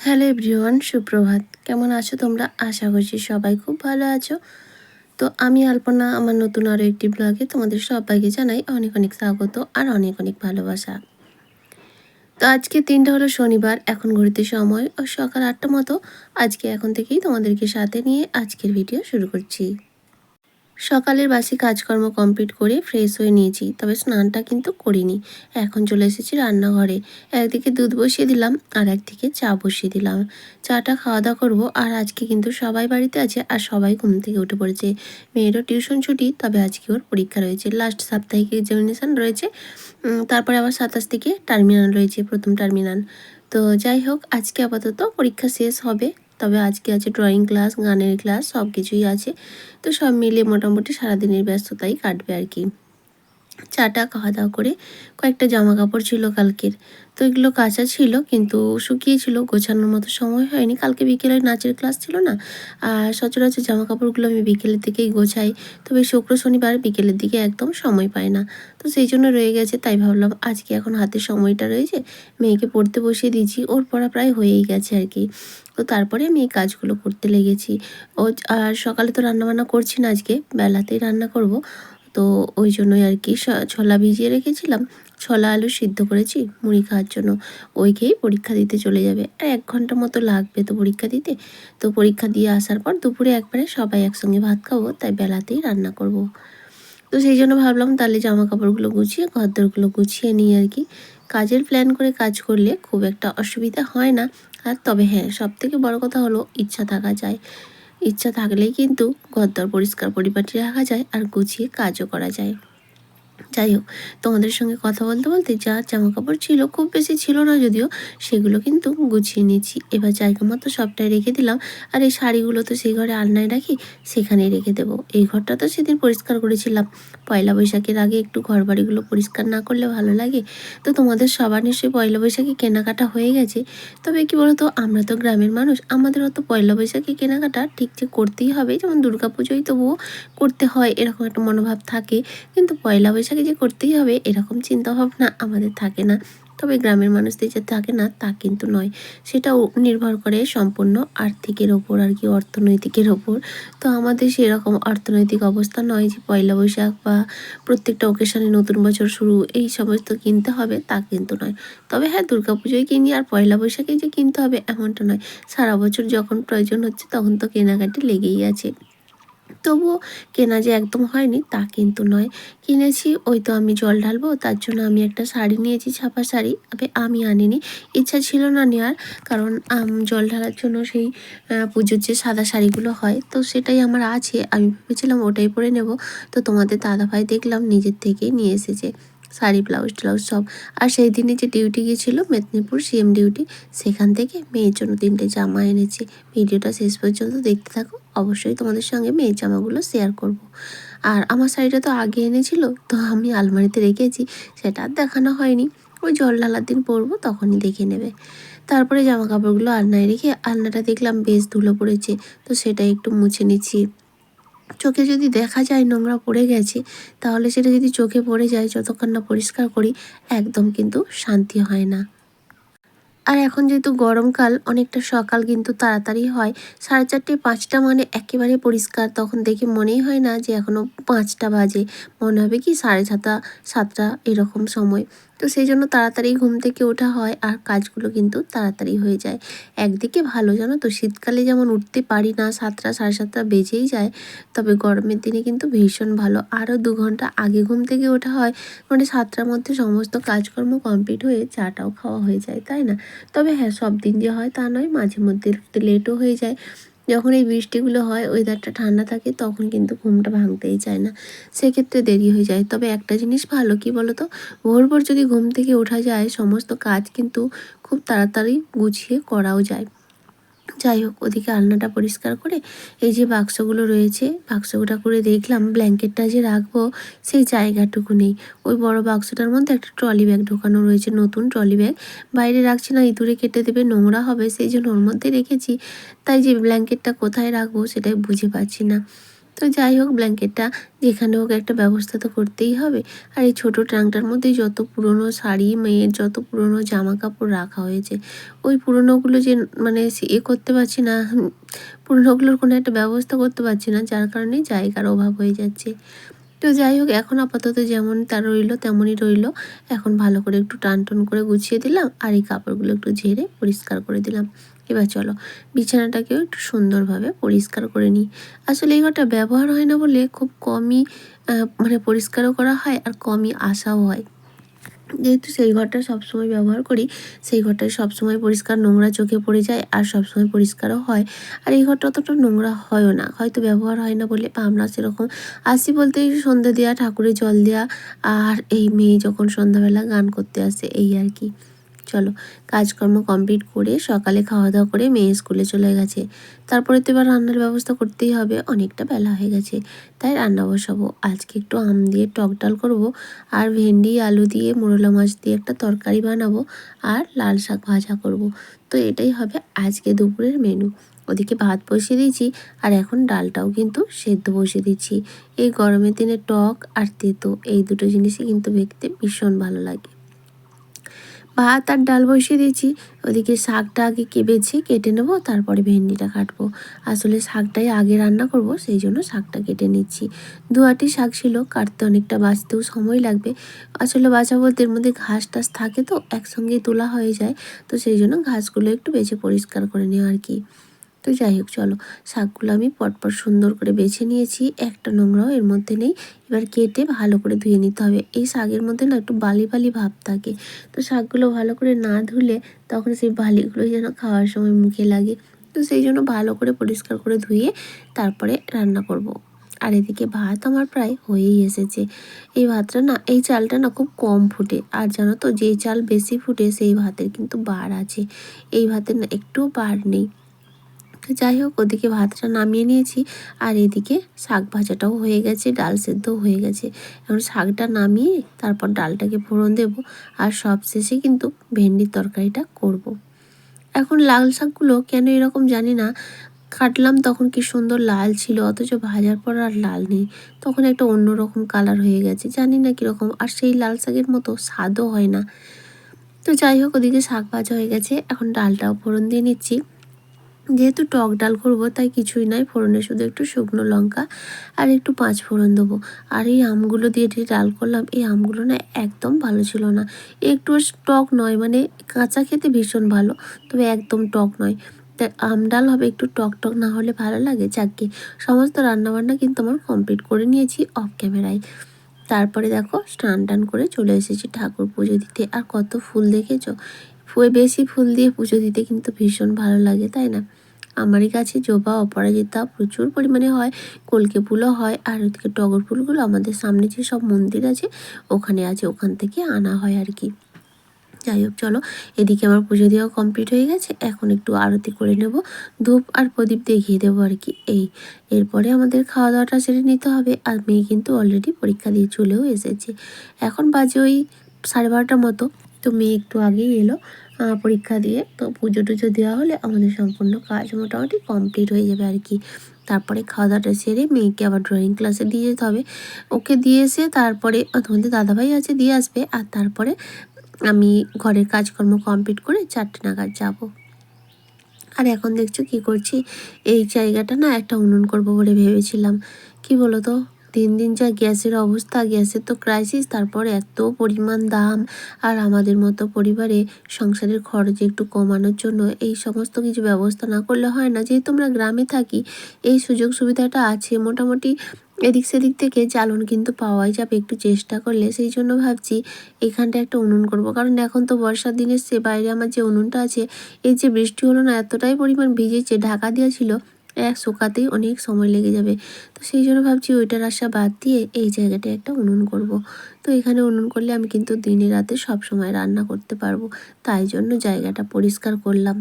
Hello everyone, সুপ্রভাত। কেমন আছো তোমরা? আশা করছি সবাই খুব ভালো আছো। তো আমি আলপনা, আমার নতুন আরও একটি ব্লগে তোমাদের সবাইকে জানাই অনেক অনেক স্বাগত আর অনেক অনেক ভালোবাসা। তো আজকের দিনটা হলো শনিবার, এখন ঘড়িতে সময় ও সকাল ৮টা মতো। আজকে এখন থেকেই তোমাদেরকে সাথে নিয়ে আজকের ভিডিও শুরু করছি। সকালের বাসি কাজকর্ম কমপ্লিট করে ফ্রেশ হয়ে নিয়েছি, তবে স্নানটা কিন্তু করিনি। এখন চলে এসেছি রান্নাঘরে। একদিকে দুধ বসিয়ে দিলাম আর একদিকে চা বসিয়ে দিলাম। চাটা খাওয়া দাওয়া করবো। আর আজকে কিন্তু সবাই বাড়িতে আছে আর সবাই ঘুম থেকে উঠে পড়েছে। মেয়েরও টিউশন ছুটি, তবে আজকে ওর পরীক্ষা রয়েছে, লাস্ট সাপ্তাহিক এক্সামিনেশান রয়েছে। তারপরে আবার 27 থেকে টার্মিনাল রয়েছে, প্রথম টার্মিনাল। তো যাই হোক, আজকে আপাতত পরীক্ষা শেষ হবে। তবে আজকে আছে ড্রয়িং ক্লাস, গানের ক্লাস, সব কিছুই আছে। তো সব মিলিয়ে মোটামুটি সারাদিনের ব্যস্ততাই কাটবে আর কি। চাটা খাওয়া দাওয়া করে কয়েকটা জামা কাপড় ছিল কালকের, তো এগুলো কাচা ছিল কিন্তু শুকিয়েছিল, গোছানোর মতো সময় হয়নি। কালকে বিকেলে নাচের ক্লাস ছিল না, আর সচরাচর জামা কাপড়গুলো আমি বিকেলের দিকেই গোছাই। তবে শুক্র শনিবার বিকেলের দিকে একদম সময় পাই না, তো সেই জন্য রয়ে গেছে। তাই ভাবলাম আজকে এখন হাতে সময়টা রয়েছে, মেয়েকে পড়তে বসিয়ে দিয়েছি, ওর পড়া প্রায় হয়েই গেছে আর কি। তো তারপরে আমি এই কাজগুলো করতে লেগেছি। আর সকালে তো রান্নাবান্না করছি না, আজকে বেলাতেই রান্না করব। তো ওই জন্যই আর কি ছোলা ভিজিয়ে রেখেছিলাম, ছোলা আলু সিদ্ধ করেছি মুড়ি খাওয়ার জন্য। ওই খেয়েই পরীক্ষা দিতে চলে যাবে, আর 1 ঘন্টা মতো লাগবে তো পরীক্ষা দিতে। তো পরীক্ষা দিয়ে আসার পর দুপুরে একবারে সবাই একসঙ্গে ভাত খাবো, তাই বেলাতেই রান্না করব। তো সেই জন্য ভাবলাম তাহলে জামা কাপড়গুলো গুছিয়ে ঘরদোরগুলো গুছিয়ে নিই আর কি। কাজের প্ল্যান করে কাজ করলে খুব একটা অসুবিধা হয় না। আর তবে হ্যাঁ, সবথেকে বড় কথা হলো ইচ্ছা থাকা যায়। ইচ্ছা থাকলেই কিন্তু ঘরদোর পরিষ্কার পরিপাটি রাখা যায় আর গুছিয়ে কাজও করা যায়। যাই হোক, তোমাদের সঙ্গে কথা বলতে বলতে যা জামা কাপড় ছিল, খুব বেশি ছিল না যদিও, সেগুলো কিন্তু গুছিয়ে নিয়েছি। এবার জায়গা মতো সবটাই রেখে দিলাম। আর এই শাড়িগুলো তো সেই ঘরে আলনায় রাখি, সেখানেই রেখে দেবো। এই ঘরটা তো সেদিন পরিষ্কার করেছিলাম। পয়লা বৈশাখের আগে একটু ঘর বাড়িগুলো পরিষ্কার না করলে ভালো লাগে। তো তোমাদের সবার নিশ্চয়ই পয়লা বৈশাখে কেনাকাটা হয়ে গেছে। তবে কি বলতো, আমরা তো গ্রামের মানুষ, আমাদের অত পয়লা বৈশাখে কেনাকাটা ঠিক যে করতেই হবে, যেমন দুর্গাপুজোয় তবুও করতে হয়, এরকম একটা মনোভাব থাকে। কিন্তু পয়লা বৈশাখে যে করতেই হবে এরকম চিন্তাভাবনা আমাদের থাকে না। তবে গ্রামের মানুষদের যে থাকে না তা কিন্তু নয়। সেটাও নির্ভর করে সম্পূর্ণ আর্থিকের ওপর আর কি, অর্থনৈতিকের ওপর। তো আমাদের সেরকম অর্থনৈতিক অবস্থা নয় যে পয়লা বৈশাখ বা প্রত্যেকটা অকেশনে নতুন বছর শুরু এই সমস্ত কিনতে হবে, তা কিন্তু নয়। তবে হ্যাঁ, দুর্গাপুজোয় কিনি আর পয়লা বৈশাখেই যে কিনতে হবে এমনটা নয়। সারা বছর যখন প্রয়োজন হচ্ছে তখন তো কেনাকাটি লেগেই আছে। তবুও কেনা যে একদম হয়নি তা কিন্তু নয়। কিনেছি, ওই তো আমি জল ঢালবো তার জন্য আমি একটা শাড়ি নিয়েছি, ছাপা শাড়ি। তবে আমি আনিনি, ইচ্ছা ছিল না নেওয়ার। কারণ জল ঢালার জন্য সেই পুজোর যে সাদা শাড়িগুলো হয়, তো সেটাই আমার আছে। আমি ভেবেছিলাম ওটাই পরে নেব। তো তোমাদের দাদাভাই দেখলাম নিজের থেকেই নিয়ে এসেছে শাড়ি, ব্লাউজ ট্লাউজ সব। আর সেই দিনে যে ডিউটি গিয়েছিলো মেদিনীপুর সিএম ডিউটি, সেখান থেকে মেয়ের জন্য 3টে জামা এনেছে। ভিডিওটা শেষ পর্যন্ত দেখতে থাকো, অবশ্যই তোমাদের সঙ্গে মেয়ের জামাগুলো শেয়ার করব। আর আমার শাড়িটা তো আগে এনেছিল, তো আমি আলমারিতে রেখেছি, সেটা আর দেখানো হয়নি। ওই জল ঢালার দিন পরবো, তখনই দেখে নেবে। তারপরে জামা কাপড়গুলো আলনায় রেখে, আলনাটা দেখলাম বেশ ধুলো পড়েছে, তো সেটা একটু মুছে নিচ্ছি। চোখে যদি দেখা যায় নোংরা পড়ে গেছে, তাহলে সেটা যদি চোখে পড়ে যায়, যতক্ষণ না পরিষ্কার করি একদম কিন্তু শান্তি হয় না। আর এখন যেহেতু গরমকাল, অনেকটা সকাল কিন্তু তাড়াতাড়ি হয়। 4:30 5টা মানে একেবারে পরিষ্কার, তখন দেখে মনেই হয় না যে এখনও 5টা বাজে। মনে হবে কি 6:30 7টা এরকম সময়। তো সেই জন্য তাড়াতাড়ি ঘুম থেকে ওঠা হয় আর কাজগুলো কিন্তু তাড়াতাড়ি হয়ে যায়। একদিকে ভালো জানো তো, শীতকালে যেমন উঠতে পারি না, 7টা 7:30 বেজেই যায়, তবে গরমের দিনে কিন্তু ভীষণ ভালো, আরও 2 ঘন্টা আগে ঘুম থেকে ওঠা হয়। মানে 7টার মধ্যে সমস্ত কাজকর্ম কমপ্লিট হয়ে চাটাও খাওয়া হয়ে যায়, তাই না? তবে হ্যাঁ, সব দিন যে হয় তা নয়, মাঝে মধ্যে একটু লেটও হয়ে যায়। যখন এই বৃষ্টিগুলো হয়, ওয়েদারটা ঠান্ডা থাকে, তখন কিন্তু ঘুমটা ভাঙতেই চায় না, সেক্ষেত্রে দেরি হয়ে যায়। তবে একটা জিনিস ভালো, কি বলো তো, ভোর ভোর যদি ঘুম থেকে ওঠা যায়, সমস্ত কাজ কিন্তু খুব তাড়াতাড়ি গুছিয়ে করাও যায়। যাই হোক, ওদিকে আলনাটা পরিষ্কার করে এই যে বাক্সগুলো রয়েছে, বাক্সটা করে দেখলাম ব্ল্যাঙ্কেটটা যে রাখবো সেই জায়গাটুকু নেই। ওই বড় বাক্সটার মধ্যে একটা ট্রলি ব্যাগ ঢোকানো রয়েছে, নতুন ট্রলি ব্যাগ। বাইরে রাখছি না, ইঁদুরে কেটে দেবে, নোংরা হবে, সেই জন্য ওর মধ্যে রেখেছি। তাই যে ব্ল্যাঙ্কেটটা কোথায় রাখবো সেটাই বুঝে পাচ্ছি না। তো যাই হোক, ব্ল্যাঙ্কেটটা যেখানে হোক একটা ব্যবস্থা তো করতেই হবে। আর এই ছোটো ট্রাঙ্কটার মধ্যেই যত পুরনো শাড়ি, মেয়ের যত পুরনো জামা কাপড় রাখা হয়েছে, ওই পুরনোগুলো যে মানে করতে পারছি না, পুরনোগুলোর কোনো একটা ব্যবস্থা করতে পারছি না, যার কারণে জায়গার অভাব হয়ে যাচ্ছে। তো যাই হোক, এখন আপাতত যেমন তার রইলো তেমনই রইলো। এখন ভালো করে একটু টানটুন করে গুছিয়ে দিলাম, আর এই কাপড়গুলো একটু ঝেড়ে পরিষ্কার করে দিলাম। এবার চলো বিছানাটাকেও একটু সুন্দরভাবে পরিষ্কার করে নিই। আসলে এই ঘরটা ব্যবহার হয় না বলে খুব কমই মানে পরিষ্কারও করা হয় আর কমই আসাও হয়। যেহেতু সেই ঘরটা সবসময় ব্যবহার করি, সেই ঘরটায় সবসময় পরিষ্কার, নোংরা চোখে পড়ে যায় আর সবসময় পরিষ্কারও হয়। আর এই ঘরটা অতটা নোংরা হয়ও না, হয়তো ব্যবহার হয় না বলে, বা আমরা সেরকম আসি বলতে এই সন্ধ্যা দেওয়া, ঠাকুরের জল দেওয়া, আর এই মেয়ে যখন সন্ধ্যাবেলা গান করতে আসে, এই আর কি। চলো কাজকর্ম কমপ্লিট করে সকালে খাওয়া দাওয়া করে মেয়ে স্কুলে চলে গেছে। তারপরে তো এবার রান্নার ব্যবস্থা করতেই হবে, অনেকটা বেলা হয়ে গেছে, তাই রান্না বসাবো। আজকে একটু আম দিয়ে টক ডাল করবো, আর ভেন্ডি আলু দিয়ে মোরলা মাছ দিয়ে একটা তরকারি বানাবো, আর লাল শাক ভাজা করব। তো এটাই হবে আজকে দুপুরের মেনু। ওদিকে ভাত বসিয়ে দিয়েছি, আর এখন ডালটাও কিন্তু সেদ্ধ বসিয়ে দিচ্ছি। এই গরমের দিনে টক আর তেতো এই দুটো জিনিসই কিন্তু দেখতে ভীষণ ভালো লাগে। ভাত আর ডাল বসিয়ে দিয়েছি। ওদিকে শাকটা আগে কেটে নেবো, তারপরে ভেন্ডিটা কাটবো। আসলে শাকটাই আগে রান্না করব, সেই জন্য শাকটা কেটে নিচ্ছি। দুয়াটি শাক ছিল, কাটতে অনেকটা বাছতেও সময় লাগবে। আসলে বাছা বলতে এর মধ্যে ঘাস টাস থাকে তো একসঙ্গেই তোলা হয়ে যায়, তো সেই জন্য ঘাসগুলো একটু বেছে পরিষ্কার করে নেওয়া আর কি। তো যাই হোক চলো, শাকগুলো আমি পটপট সুন্দর করে বেছে নিয়েছি, একটা নোংরাও এর মধ্যে নেই। এবার কেটে ভালো করে ধুয়ে নিতে হবে। এই শাকের মধ্যে না একটু বালি বালি ভাব থাকে, তো শাকগুলো ভালো করে না ধুলে তখন সেই বালিগুলো যেন খাওয়ার সময় মুখে লাগে। তো সেই জন্য ভালো করে পরিষ্কার করে ধুয়ে তারপরে রান্না করব। আর এদিকে ভাত আমার প্রায় হয়েই এসেছে। এই ভাতটা না, এই চালটা না খুব কম ফুটে, আর জানো তো যেই চাল বেশি ফুটে সেই ভাতের কিন্তু বার আছে, এই ভাতের না একটুও বার নেই। তো যাই হোক, ওদিকে ভাতটা নামিয়ে নিয়েছি, আর এদিকে শাক ভাজাটাও হয়ে গেছে, ডাল সেদ্ধও হয়ে গেছে। এখন শাকটা নামিয়ে তারপর ডালটাকে ফোড়ন দেব, আর সব শেষে কিন্তু ভেন্ডির তরকারিটা করব। এখন লাল শাকগুলো কেন এরকম জানি না, কাটলাম তখন কি সুন্দর লাল ছিল, অথচ ভাজার পর আর লাল নেই, তখন একটা অন্যরকম কালার হয়ে গেছে, জানি না কীরকম, আর সেই লাল শাকের মতো স্বাদও হয় না। তো যাই হোক, ওদিকে শাক ভাজা হয়ে গেছে, এখন ডালটাও ফোড়ন দিয়ে নিচ্ছি। যেহেতু টক ডাল করবো তাই কিছুই নয়, ফোড়নে শুধু একটু শুকনো লঙ্কা আর একটু পাঁচ ফোড়ন দেবো। আর এই আমগুলো দিয়ে যে ডাল করলাম, এই আমগুলো না একদম ভালো ছিল না, একটু টক নয়, মানে কাঁচা খেতে ভীষণ ভালো, তবে একদম টক নয়। তাই আম ডাল হবে, একটু টক টক না হলে ভালো লাগে। যাকে সমস্ত রান্নাবান্না কিন্তু আমার কমপ্লিট করে নিয়েছি অফ ক্যামেরায়। তারপরে দেখো স্নান টান করে চলে এসেছি ঠাকুর পুজো দিতে। আর কত ফুল দেখেছো, বেশি ফুল দিয়ে পুজো দিতে কিন্তু ভীষণ ভালো লাগে, তাই না? আমারই কাছে জবা, অপরাজিতা প্রচুর পরিমাণে হয়, কলকে ফুলও হয়, আর ওদিকে টগর ফুলগুলো আমাদের সামনে যে সব মন্দির আছে ওখানে আছে, ওখান থেকে আনা হয় আর কি। যাই হোক চলো, এদিকে আমার পুজো দেওয়া কমপ্লিট হয়ে গেছে, এখন একটু আরতি করে নেব, ধূপ আর প্রদীপ দেখিয়ে দেবো আর কি। এরপরে আমাদের খাওয়া দাওয়াটা সেরে নিতে হবে। আর মেয়ে কিন্তু অলরেডি পরীক্ষা দিয়ে চলেও এসেছে, এখন বাজে ওই 12:30টার মতো। তো মেয়ে একটু আগেই এলো পরীক্ষা দিয়ে, তো পুজো টুজো দেওয়া হলে আমাদের সম্পূর্ণ কাজ মোটামুটি কমপ্লিট হয়ে যাবে আর কি। তারপরে খাওয়া দাওয়াটা সেরে মেয়েকে আবার ড্রয়িং ক্লাসে দিয়ে যেতে হবে। ওকে দিয়ে এসে তারপরে তোমাদের দাদাভাই আছে, দিয়ে আসবে, আর তারপরে আমি ঘরের কাজকর্ম কমপ্লিট করে 4টে নাগাদ যাব। আর এখন দেখছো কি করছি, এই জায়গাটা না একটা উনুন করবো বলে ভেবেছিলাম। কি বলো তো, দিন দিন যা গ্যাসের অবস্থা, গ্যাসের তো ক্রাইসিস, তারপর এত পরিমাণ দাম। আর আমাদের মতো পরিবারে সংসারের খরচ একটু কমানোর জন্য এই সমস্ত কিছু ব্যবস্থা না করলে হয় না। যেহেতু আমরা গ্রামে থাকি, এই সুযোগ সুবিধাটা আছে মোটামুটি, এদিক সেদিক থেকে জ্বালন কিন্তু পাওয়াই যাবে একটু চেষ্টা করলে। সেই জন্য ভাবছি এখানটা একটা উনুন করব, কারণ এখন তো বর্ষার দিন এসছে, বাইরে আমার যে উনুনটা আছে, এই যে বৃষ্টি হলো না, এতটাই পরিমাণ ভিজেছে, ঢাকা দেওয়া ছিল, শুকাতেই অনেক সময় লেগে যাবে। তো সেই জন্য ভাবছি ওইটার আশা বাদ দিয়ে এই জায়গাটায় একটা উনুন করব। তো এখানে উনুন করলে আমি কিন্তু দিনে রাতে সব সময় রান্না করতে পারবো, তাই জন্য জায়গাটা পরিষ্কার করলাম।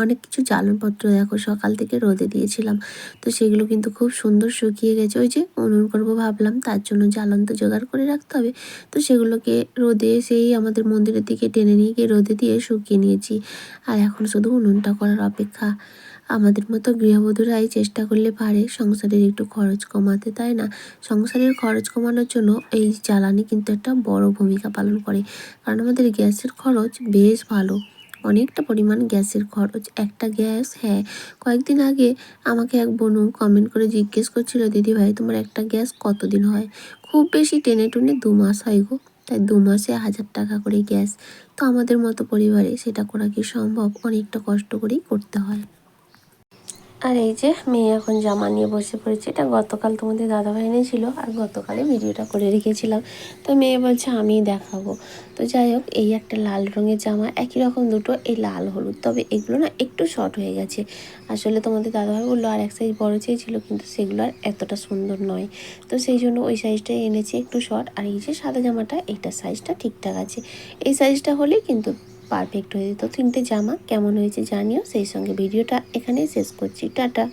অনেক কিছু জ্বালানপত্র দেখো সকাল থেকে রোদে দিয়েছিলাম, তো সেগুলো কিন্তু খুব সুন্দর শুকিয়ে গেছে। ওই যে উনুন করবো ভাবলাম, তার জন্য জ্বালান তো জোগাড় করে রাখতে হবে। তো সেগুলোকে রোদে সেই আমাদের মন্দিরের দিকে টেনে নিয়ে গিয়ে রোদে দিয়ে শুকিয়ে নিয়েছি, আর এখন শুধু উনুনটা করার অপেক্ষা। আমাদের মতো গৃহবধূরাই চেষ্টা করলে পারে সংসারের একটু খরচ কমাতে, তাই না? সংসারের খরচ কমানোর জন্য এই জ্বালানি কিন্তু একটা বড় ভূমিকা পালন করে। কারণ আমাদের গ্যাসের খরচ বেশ ভালো। অনেকটা পরিমাণ গ্যাসের খরচ। একটা গ্যাস, হ্যাঁ, কয়েকদিন আগে আমাকে এক বোনু কমেন্ট করে জিজ্ঞেস করছিল, "দিদিভাই তোমার একটা গ্যাস কতদিন হয়?" খুব বেশি টেনে টুনে 2 মাস হয় গো। তাই 2 মাসে 1000 টাকা করে গ্যাস। তো আমাদের মতো পরিবারে সেটা করা কি সম্ভব? অনেকটা কষ্ট করেই করতে হয়। আর এই যে মেয়ে এখন জামা নিয়ে বসে পড়েছে। এটা গতকাল তোমাদের দাদাভাই এনেছিল আর গতকালে ভিডিওটা করে রেখেছিলাম। তো মেয়ে বলছে আমিই দেখাবো। তো যাই হোক, এই একটা লাল রঙের জামা, একই রকম দুটো, এই লাল হলুদ। তবে এগুলো না একটু শর্ট হয়ে গেছে। আসলে তোমাদের দাদাভাই বললো আর এক সাইজ বড় চেয়েছিল, কিন্তু সেগুলো আর এতটা সুন্দর নয়। তো সেই জন্য ওই সাইজটাই এনেছি একটু শর্ট। আর এই যে সাদা জামাটা, এইটার সাইজটা ঠিকঠাক আছে। এই সাইজটা হলেই কিন্তু পারফেক্ট হয়ে যেত। 3টে জামা কেমন হয়েছে জানিও। সেই সঙ্গে ভিডিওটা এখানেই শেষ করছি। টাটা।